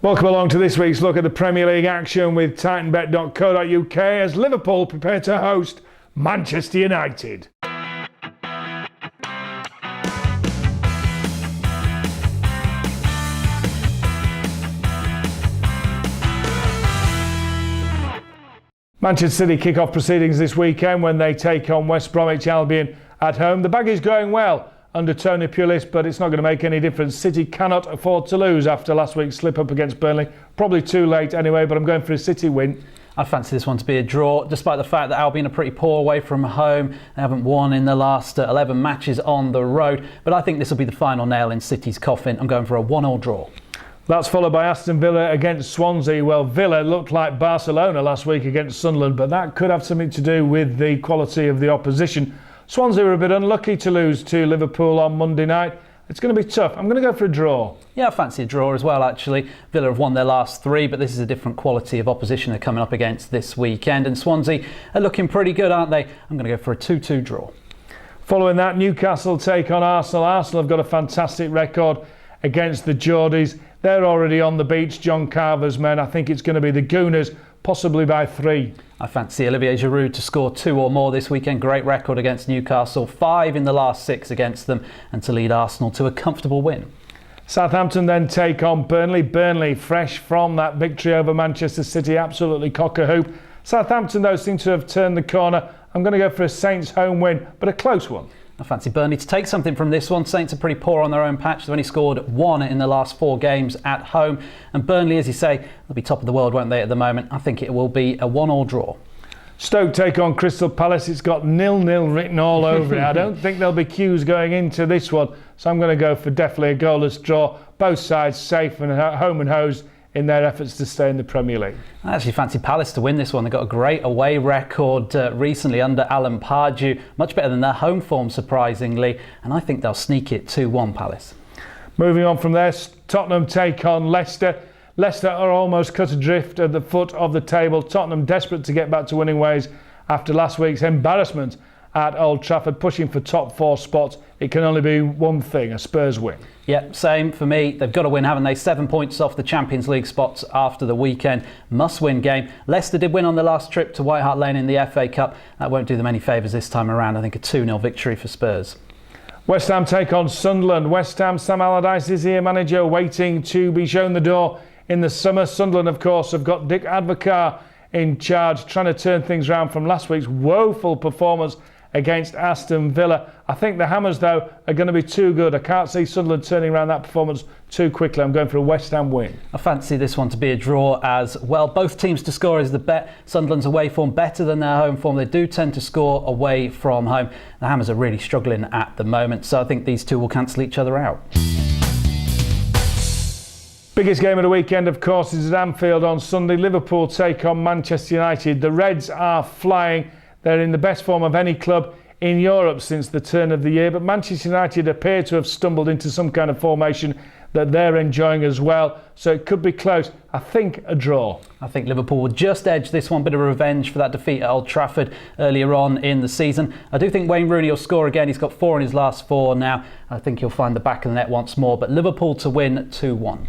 Welcome along to this week's look at the Premier League action with Titanbet.co.uk as Liverpool prepare to host Manchester United. Manchester City kick off proceedings this weekend when they take on West Bromwich Albion at home. The bag is going well under Tony Pulis, but it's not going to make any difference. City cannot afford to lose after last week's slip-up against Burnley. Probably too late anyway, but I'm going for a City win. I fancy this one to be a draw, despite the fact that Albion are pretty poor away from home. They haven't won in the last 11 matches on the road, but I think this will be the final nail in City's coffin. I'm going for a 1-1 draw. That's followed by Aston Villa against Swansea. Well, Villa looked like Barcelona last week against Sunderland, but that could have something to do with the quality of the opposition. Swansea were a bit unlucky to lose to Liverpool on Monday night. It's going to be tough. I'm going to go for a draw. Yeah, I fancy a draw as well, actually. Villa have won their last 3, but this is a different quality of opposition they're coming up against this weekend. And Swansea are looking pretty good, aren't they? I'm going to go for a 2-2 draw. Following that, Newcastle take on Arsenal. Arsenal have got a fantastic record against the Geordies. They're already on the beach, John Carver's men. I think it's going to be the Gooners, possibly by 3. I fancy Olivier Giroud to score 2 or more this weekend. Great record against Newcastle, 5 in the last 6 against them, and to lead Arsenal to a comfortable win. Southampton then take on Burnley. Burnley, fresh from that victory over Manchester City, absolutely cock-a-hoop. Southampton, though, seem to have turned the corner. I'm going to go for a Saints home win, but a close one. I fancy Burnley to take something from this one. Saints are pretty poor on their own patch. They've only scored 1 in the last 4 games at home. And Burnley, as you say, they'll be top of the world, won't they, at the moment? I think it will be a 1-1 draw. Stoke take on Crystal Palace. It's got 0-0 written all over it. I don't think there'll be cues going into this one. So I'm going to go for definitely a goalless draw. Both sides safe and home and hosed in their efforts to stay in the Premier League. I actually fancy Palace to win this one. They've got a great away record recently under Alan Pardew. Much better than their home form, surprisingly. And I think they'll sneak it 2-1 Palace. Moving on from there, Tottenham take on Leicester. Leicester are almost cut adrift at the foot of the table. Tottenham desperate to get back to winning ways after last week's embarrassment at Old Trafford, pushing for top 4 spots. It can only be one thing, a Spurs win. Yeah, same for me. They've got to win, haven't they? 7 points off the Champions League spots after the weekend. Must-win game. Leicester did win on the last trip to White Hart Lane in the FA Cup. That won't do them any favours this time around. I think a 2-0 victory for Spurs. West Ham take on Sunderland. West Ham, Sam Allardyce is here, manager, waiting to be shown the door in the summer. Sunderland, of course, have got Dick Advocaat in charge, trying to turn things around from last week's woeful performance against Aston Villa. I think the Hammers, though, are going to be too good. I can't see Sunderland turning around that performance too quickly. I'm going for a West Ham win. I fancy this one to be a draw as well. Both teams to score is the bet. Sunderland's away form better than their home form. They do tend to score away from home. The Hammers are really struggling at the moment, so I think these two will cancel each other out. Biggest game of the weekend, of course, is at Anfield on Sunday. Liverpool take on Manchester United. The Reds are flying. They're in the best form of any club in Europe since the turn of the year, but Manchester United appear to have stumbled into some kind of formation that they're enjoying as well, so it could be close. I think a draw. I think Liverpool will just edge this one, bit of revenge for that defeat at Old Trafford earlier on in the season. I do think Wayne Rooney will score again. He's got 4 in his last 4 now. I think he'll find the back of the net once more, but Liverpool to win 2-1.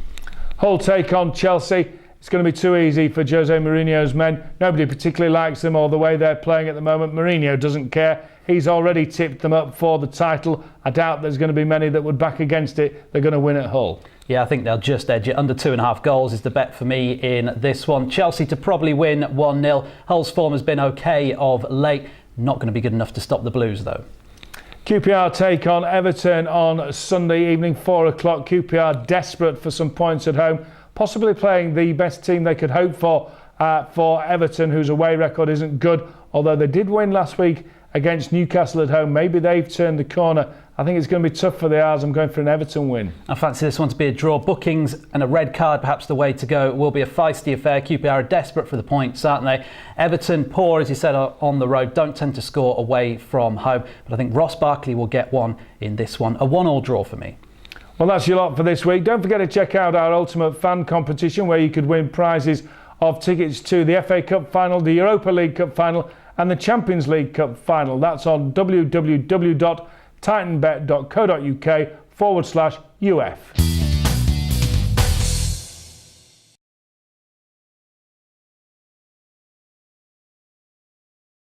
Hull take on Chelsea. It's going to be too easy for Jose Mourinho's men. Nobody particularly likes them or the way they're playing at the moment. Mourinho doesn't care. He's already tipped them up for the title. I doubt there's going to be many that would back against it. They're going to win at Hull. Yeah, I think they'll just edge it. Under 2.5 goals is the bet for me in this one. Chelsea to probably win 1-0. Hull's form has been okay of late. Not going to be good enough to stop the Blues, though. QPR take on Everton on Sunday evening, 4 o'clock. QPR desperate for some points at home, possibly playing the best team they could hope for Everton, whose away record isn't good, although they did win last week against Newcastle at home. Maybe they've turned the corner. I think it's going to be tough for the Rs. I'm going for an Everton win. I fancy this one to be a draw. Bookings and a red card, perhaps the way to go. It will be a feisty affair. QPR are desperate for the points, aren't they? Everton, poor, as you said, on the road, don't tend to score away from home. But I think Ross Barkley will get one in this one. A 1-1 draw for me. Well, that's your lot for this week. Don't forget to check out our Ultimate Fan competition, where you could win prizes of tickets to the FA Cup final, the Europa League Cup final and the Champions League Cup final. That's on www.titanbet.co.uk/UF.